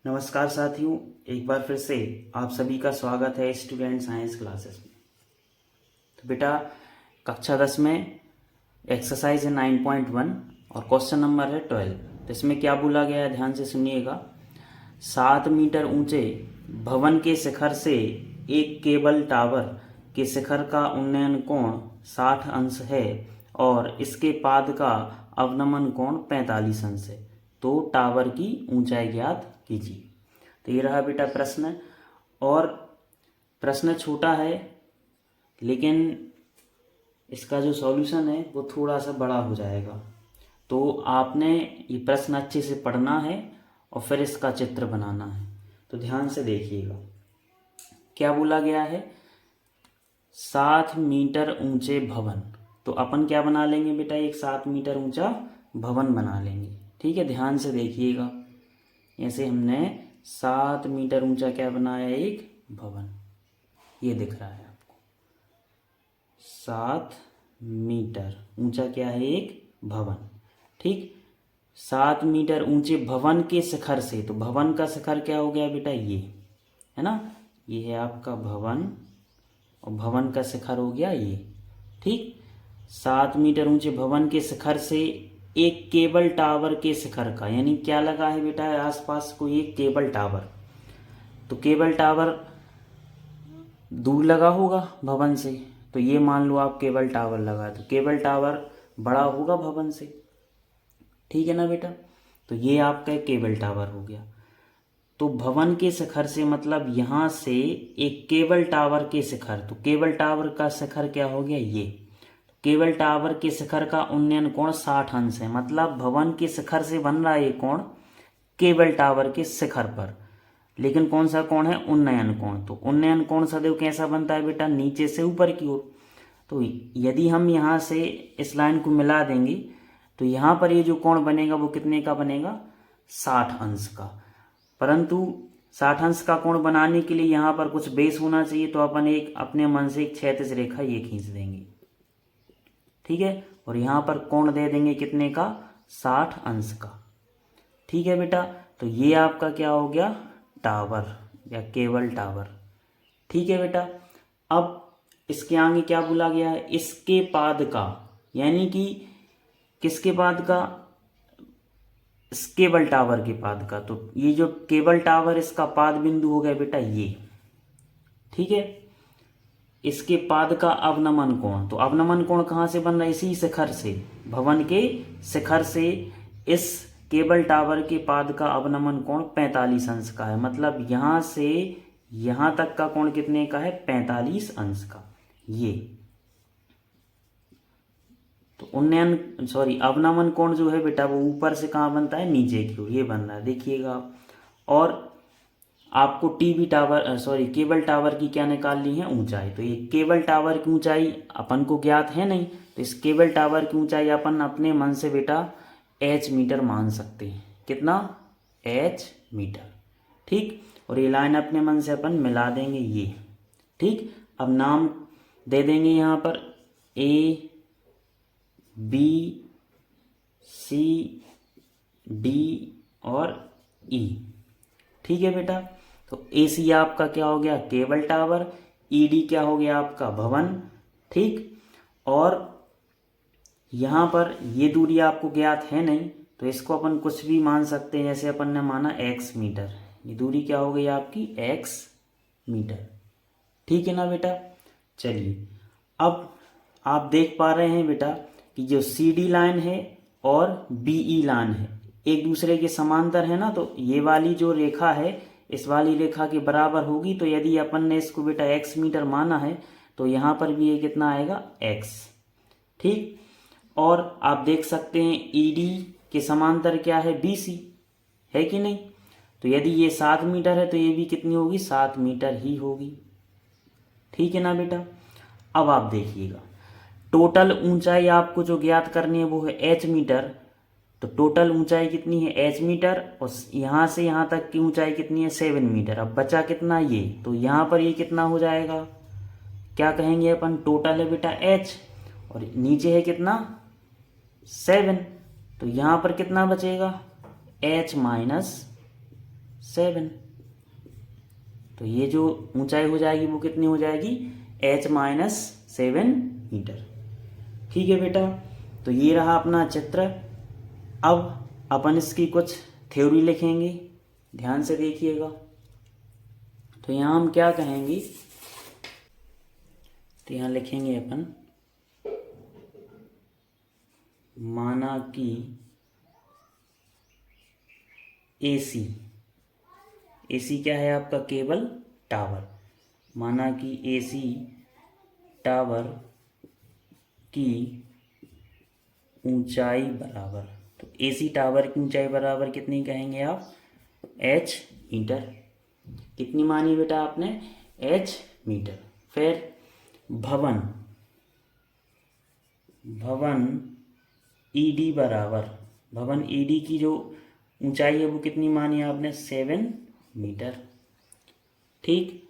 नमस्कार साथियों, एक बार फिर से आप सभी का स्वागत है स्टूडेंट साइंस क्लासेस में। तो बेटा कक्षा 10 में एक्सरसाइज है 9.1 और क्वेश्चन नंबर है 12। तो इसमें क्या बोला गया है, ध्यान से सुनिएगा। 7 मीटर ऊंचे भवन के शिखर से एक केबल टावर के शिखर का उन्नयन कोण 60 अंश है और इसके पाद का अवनमन कोण 45 अंश है। तो टावर की ऊंचाई ज्ञात कीजिए। तो ये रहा बेटा प्रश्न, और प्रश्न छोटा है लेकिन इसका जो सॉल्यूशन है वो थोड़ा सा बड़ा हो जाएगा। तो आपने ये प्रश्न अच्छे से पढ़ना है और फिर इसका चित्र बनाना है। तो ध्यान से देखिएगा क्या बोला गया है। 7 मीटर ऊंचे भवन, तो अपन क्या बना लेंगे बेटा, एक 7 मीटर ऊंचा भवन बना लेंगे। ठीक है, ध्यान से देखिएगा। ऐसे हमने 7 मीटर ऊंचा क्या बनाया, एक भवन। ये दिख रहा है आपको, 7 मीटर ऊंचा क्या है, एक भवन। ठीक, 7 मीटर ऊंचे भवन के शिखर से, तो भवन का शिखर क्या हो गया बेटा, ये है ना, ये है आपका भवन और भवन का शिखर हो गया ये। ठीक, 7 मीटर ऊंचे भवन के शिखर से एक केबल टावर के शिखर का, यानी क्या लगा है बेटा, आसपास कोई एक केबल टावर। तो केबल टावर दूर लगा होगा भवन से, तो ये मान लो आप केबल टावर लगा, तो केबल टावर बड़ा होगा भवन से। ठीक है ना बेटा, तो ये आपका एक केबल टावर हो गया। तो भवन के शिखर से मतलब यहां से एक केबल टावर के शिखर, तो केबल टावर का शिखर क्या हो गया, ये। केबल टावर के शिखर का उन्नयन कोण 60 अंश है, मतलब भवन के शिखर से बन रहा है ये कोण केबल टावर के शिखर पर। लेकिन कौन सा कोण है, उन्नयन कोण। तो उन्नयन कोण सदैव कैसा बनता है बेटा, नीचे से ऊपर की ओर। तो यदि हम यहाँ से इस लाइन को मिला देंगे तो यहाँ पर ये जो कोण बनेगा वो कितने का बनेगा, 60 अंश का। परंतु 60 अंश का कोण बनाने के लिए यहाँ पर कुछ बेस होना चाहिए, तो अपन एक अपने मन से एक क्षैतिज रेखा ये खींच देंगे। ठीक है, और यहाँ पर कोण दे देंगे कितने का, 60 अंश का। ठीक है बेटा, तो ये आपका क्या हो गया, टावर या केबल टावर। ठीक है बेटा, अब इसके आगे क्या बोला गया है, इसके पाद का, यानी कि किसके पाद का, इस केबल टावर के पाद का। तो ये जो केबल टावर इसका पाद बिंदु हो गया बेटा ये। ठीक है, इसके पाद का अवनमन कोण, तो अवनमन कोण कहाँ से बन रहा है, इसी शिखर से, भवन के शिखर से इस केबल टावर के पाद का अवनमन कोण 45 अंश का है। मतलब यहां से यहां तक का कोण कितने का है, 45 अंश का। ये तो अवनमन कोण जो है बेटा वो ऊपर से कहाँ बनता है, नीचे की ओर, ये बन रहा है, देखिएगा आप। और आपको केबल टावर की क्या निकालनी है, ऊंचाई। तो ये केबल टावर की ऊंचाई अपन को ज्ञात है नहीं, तो इस केबल टावर की ऊंचाई अपन अपने मन से बेटा h मीटर मान सकते हैं। कितना, h मीटर। ठीक, और ये लाइन अपने मन से अपन मिला देंगे ये। ठीक, अब नाम दे देंगे यहाँ पर A B C D और E। ठीक है बेटा, तो AC आपका क्या हो गया, केबल टावर, ED क्या हो गया आपका भवन। ठीक, और यहाँ पर ये दूरी आपको ज्ञात है नहीं, तो इसको अपन कुछ भी मान सकते हैं, जैसे अपन ने माना x मीटर। ये दूरी क्या हो गई आपकी, x मीटर। ठीक है ना बेटा, चलिए अब आप देख पा रहे हैं बेटा कि जो CD लाइन है और BE लाइन है एक दूसरे के समांतर है ना, तो ये वाली जो रेखा है इस वाली रेखा के बराबर होगी। तो यदि अपन ने इसको बेटा x मीटर माना है तो यहाँ पर भी ये कितना आएगा, x। ठीक, और आप देख सकते हैं ED के समांतर क्या है, BC है कि नहीं। तो यदि ये 7 मीटर है तो ये भी कितनी होगी, 7 मीटर ही होगी। ठीक है ना बेटा, अब आप देखिएगा टोटल ऊंचाई आपको जो ज्ञात करनी है वो है h मीटर। तो टोटल ऊंचाई कितनी है, h मीटर, और यहाँ से यहाँ तक की ऊंचाई कितनी है, 7 मीटर। अब बचा कितना ये, तो यहाँ पर ये कितना हो जाएगा, क्या कहेंगे अपन, टोटल है बेटा h और नीचे है कितना, 7। तो यहाँ पर कितना बचेगा, h माइनस 7। तो ये जो ऊंचाई हो जाएगी वो कितनी हो जाएगी, h-7 मीटर। ठीक है बेटा, तो ये रहा अपना चित्र। अब अपन इसकी कुछ थ्योरी लिखेंगे, ध्यान से देखिएगा। तो यहाँ हम क्या कहेंगे, तो यहाँ लिखेंगे अपन, माना कि एसी क्या है आपका, केबल टावर। माना कि एसी टावर की ऊंचाई बराबर, तो एसी टावर की ऊंचाई बराबर कितनी कहेंगे आप, h मीटर। कितनी मानी बेटा आपने, h मीटर। फिर भवन ईडी बराबर, भवन ईडी की जो ऊंचाई है वो कितनी मानी आपने, 7 मीटर। ठीक,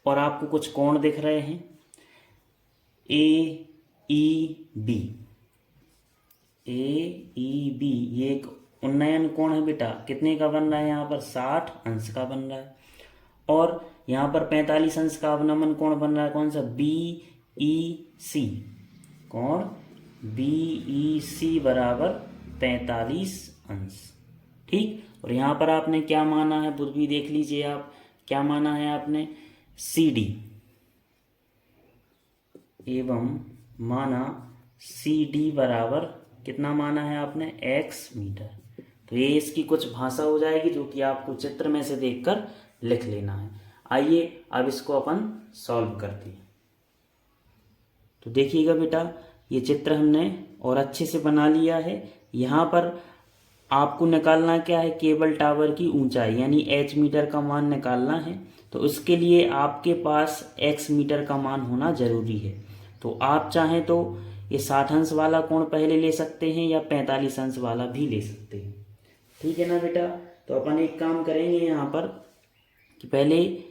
और आपको कुछ कोण दिख रहे हैं, AEB, ये एक उन्नयन कोण है बेटा, कितने का बन रहा है यहाँ पर, 60 अंश का बन रहा है। और यहाँ पर 45 अंश का अवनमन कोण बन रहा है, कौन सा, BEC, कोण BEC बराबर 45 अंश। ठीक, और यहाँ पर आपने क्या माना है, बुध भी देख लीजिए आप, क्या माना है आपने, CD, एवं माना CD बराबर कितना माना है आपने, x मीटर। तो ये इसकी कुछ भाषा हो जाएगी जो कि आपको चित्र में से देखकर लिख लेना है। आइए अब इसको अपन सॉल्व करते हैं। तो देखिएगा बेटा, ये चित्र हमने और अच्छे से बना लिया है। यहाँ पर आपको निकालना क्या है, केबल टावर की ऊंचाई, यानी h मीटर का मान निकालना है। तो उसके लिए आपके पास x मीटर का मान होना जरूरी है। तो आप चाहें तो ये 60 अंश वाला कोण पहले ले सकते हैं या 45 अंश वाला भी ले सकते हैं। ठीक है ना बेटा, तो अपन एक काम करेंगे यहाँ पर कि पहले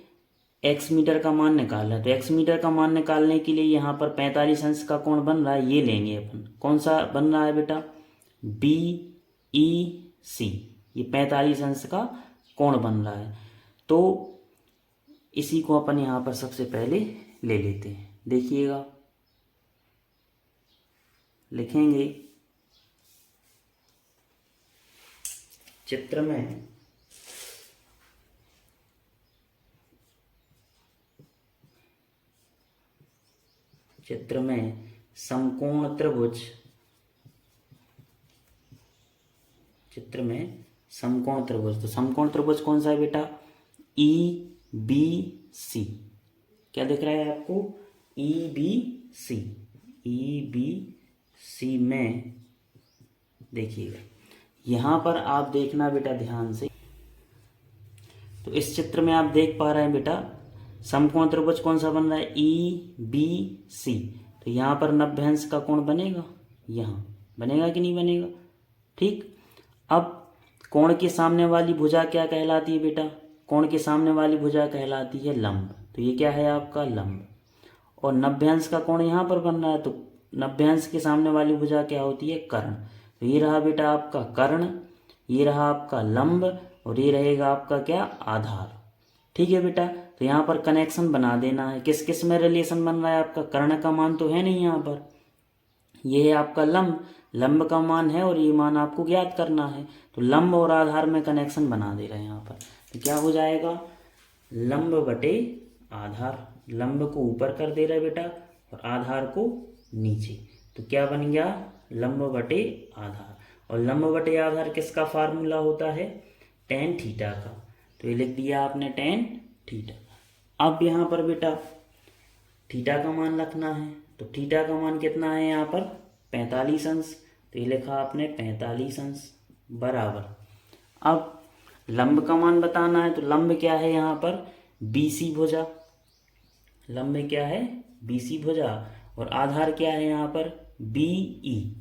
x मीटर का मान निकालना है। तो x मीटर का मान निकालने के लिए यहाँ पर 45 अंश का कोण बन रहा है, ये लेंगे अपन। कौन सा बन रहा है बेटा, BEC, ये 45 अंश का कोण बन रहा है। तो इसी को अपन यहाँ पर सबसे पहले ले लेते हैं। देखिएगा, लिखेंगे चित्र में समकोण त्रिभुज, चित्र में समकोण त्रिभुज। तो समकोण त्रिभुज कौन सा है बेटा, EBC, क्या दिख रहा है आपको, EBC में देखिएगा, यहाँ पर आप देखना बेटा ध्यान से। तो इस चित्र में आप देख पा रहे हैं बेटा, समकोण त्रिभुज कौन सा बन रहा है, EBC। तो यहाँ पर 90 अंश का कोण बनेगा, यहाँ बनेगा कि नहीं बनेगा। ठीक, अब कोण के सामने वाली भुजा क्या कहलाती है बेटा, कोण के सामने वाली भुजा कहलाती है लंब। तो ये क्या है आपका लंब, और 90 अंश का कोण यहाँ पर बन रहा है, तो 90 अंश के सामने वाली भुजा क्या होती है, कर्ण। तो ये रहा बेटा आपका कर्ण, ये रहा आपका लंब, और ये रहेगा आपका क्या, आधार। ठीक है बेटा, तो यहाँ पर कनेक्शन बना देना है। किस किस में रिलेशन बन रहा है आपका, कर्ण का मान तो है नहीं यहाँ पर, ये है आपका लंब, लंब का मान है और ये मान आपको ज्ञात करना है। तो लंब और आधार में कनेक्शन बना दे रहे हैं यहाँ पर। तो क्या हो जाएगा, लंब बटे आधार, लंब को ऊपर कर दे रहा है बेटा और आधार को नीचे। तो क्या बन गया, लंब बटे आधार। और लंब बटे आधार किसका फार्मूला होता है, tan थीटा का। तो ये लिख दिया आपने tan थीटा। अब यहाँ पर बेटा थीटा का मान रखना है। तो थीटा का मान कितना है यहाँ पर, 45 अंश। तो ये लिखा आपने 45 अंश बराबर। अब लंब का मान बताना है। तो लंब क्या है यहाँ पर, BC भुजा, लंब क्या है, BC भुजा। और आधार क्या है यहाँ पर, BE,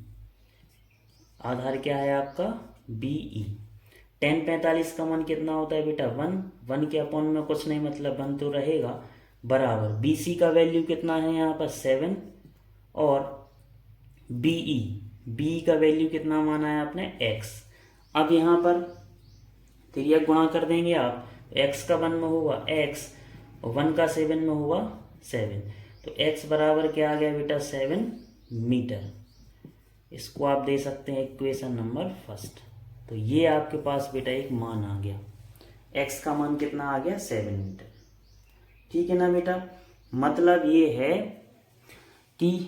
आधार क्या है आपका, BE। tan 45 का मान कितना होता है बेटा, 1 के अपॉन में कुछ नहीं, मतलब 1 तो रहेगा, बराबर BC का वैल्यू कितना है यहाँ पर 7, और BE का वैल्यू कितना माना है आपने, x। अब यहाँ पर तिर्यक गुणा कर देंगे आप, x का 1 में होगा x और 1 का 7 में होगा 7, तो x बराबर क्या आ गया बेटा 7 मीटर। इसको आप दे सकते हैं इक्वेशन नंबर फर्स्ट। तो ये आपके पास बेटा एक मान आ गया, x का मान कितना आ गया 7 मीटर। ठीक है ना बेटा, मतलब ये है कि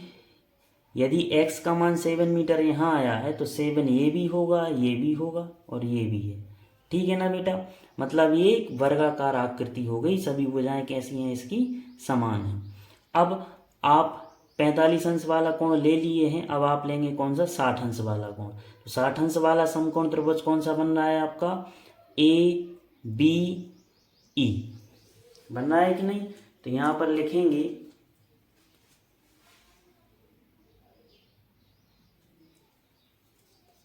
यदि x का मान 7 मीटर यहाँ आया है तो 7 ये भी होगा, ये भी होगा और ये भी है। ठीक है ना बेटा, मतलब ये एक वर्गाकार आकृति हो गई, सभी भुजाएं कैसी हैं इसकी समान हैं। अब आप 45 अंश वाला कोण ले लिए हैं, अब आप लेंगे कौन सा 60 अंश वाला कोण। तो 60 अंश वाला समकोण त्रिभुज कौन सा बन रहा है आपका ABE बन रहा है कि नहीं। तो यहां पर लिखेंगे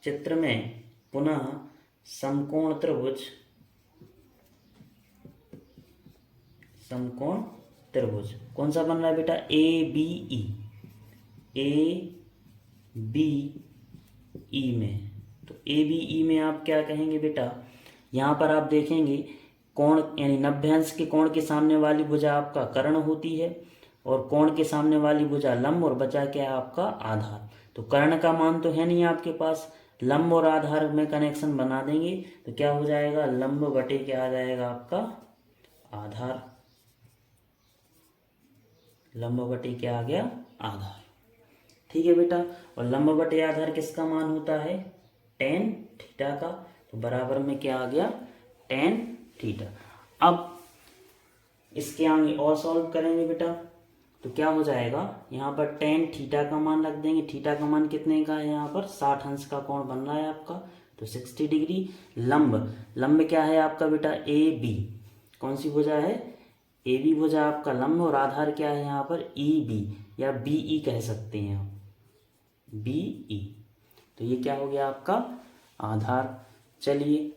चित्र में पुनः समकोण त्रिभुज कौन सा बन रहा है बेटा ABE में। तो ABE में आप क्या कहेंगे बेटा, यहाँ पर आप देखेंगे कोण यानी 90 अंश के कोण के सामने वाली भुजा आपका कर्ण होती है और कोण के सामने वाली भुजा लंब, और बचा क्या है आपका आधार। तो कर्ण का मान तो है नहीं आपके पास, लंब और आधार में कनेक्शन बना देंगे तो क्या हो जाएगा लंब बटे क्या आ जाएगा आपका आधार, लंब बटे क्या आ गया आधार। ठीक है बेटा, और लंब बटे आधार किसका मान होता है tan थीटा का, तो बराबर में क्या आ गया tan थीटा। अब इसके आगे और सॉल्व करेंगे बेटा, तो क्या हो जाएगा यहाँ पर tan थीटा का मान रख देंगे। थीटा का मान कितने का है, यहाँ पर 60 अंश का कोण बन रहा है आपका, तो 60 डिग्री। लंब क्या है आपका बेटा AB, कौन सी भुजा है AB भुजा आपका लंब, और आधार क्या है यहाँ पर EB या BE कह सकते हैं आप BE। तो ये क्या हो गया आपका आधार। चलिए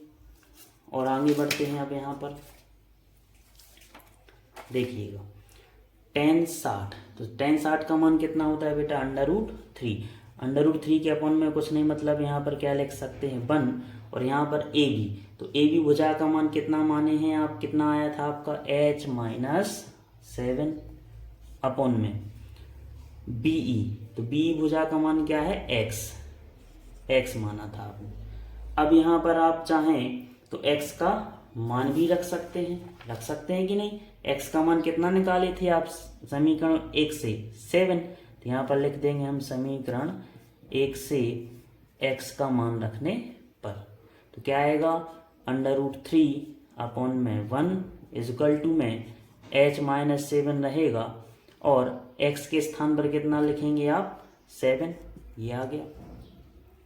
और आगे बढ़ते हैं। अब यहाँ पर देखिएगा tan 60, तो tan 60 का मान कितना होता है बेटा √3। √3 के अपॉन में कुछ नहीं, मतलब यहाँ पर क्या लिख सकते हैं 1, और यहाँ पर AB, तो AB भुजा का मान कितना माने हैं आप, कितना आया था आपका H-7 अपॉन में BE, तो BE भुजा का मान क्या है x माना था आपने। अब यहाँ पर आप चाहें तो x का मान भी रख सकते हैं कि नहीं। x का मान कितना निकाले थे आप समीकरण 1 से 7, तो यहाँ पर लिख देंगे हम समीकरण 1 से x का मान रखने पर, तो क्या आएगा √3 अपॉन में 1 इजकल टू में H-7 रहेगा, और x के स्थान पर कितना लिखेंगे आप 7, ये आ गया।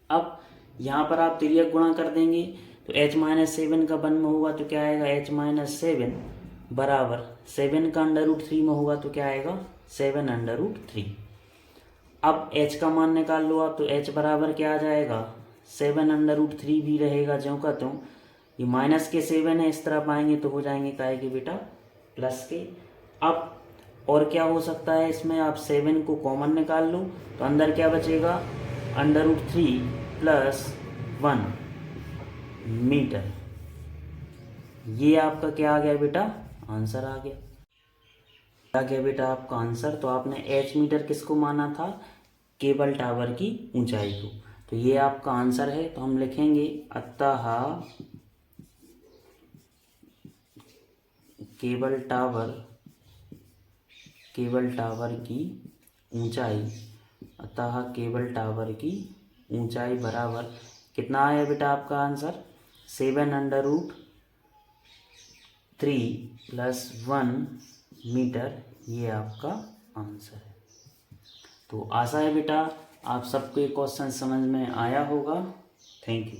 अब यहाँ पर आप तिर्यक गुणा कर देंगे, तो H-7 का 1 में होगा तो क्या आएगा H-7 बराबर 7 का √3 में होगा तो क्या आएगा 7 √3। अब h का मान निकाल लो आप, तो h बराबर क्या आ जाएगा 7 √3 भी रहेगा ज्यों का त्यों, ये माइनस के 7 है, इस तरफ आएंगे तो हो जाएंगे काहे के बेटा प्लस के। अब और क्या हो सकता है इसमें, आप 7 को कॉमन निकाल लो तो अंदर क्या बचेगा √3 + 1 मीटर। ये आपका क्या आ गया बेटा आंसर आ गया बेटा आपका आंसर। तो आपने h मीटर किसको माना था, केबल टावर की ऊंचाई को, तो ये आपका आंसर है। तो हम लिखेंगे अतः केबल टावर की ऊंचाई, अतः केबल टावर की ऊंचाई बराबर कितना आया बेटा आपका आंसर 7 √3 + 1 मीटर, ये आपका आंसर है। तो आशा है बेटा आप सबको ये क्वेश्चन समझ में आया होगा। Thank you.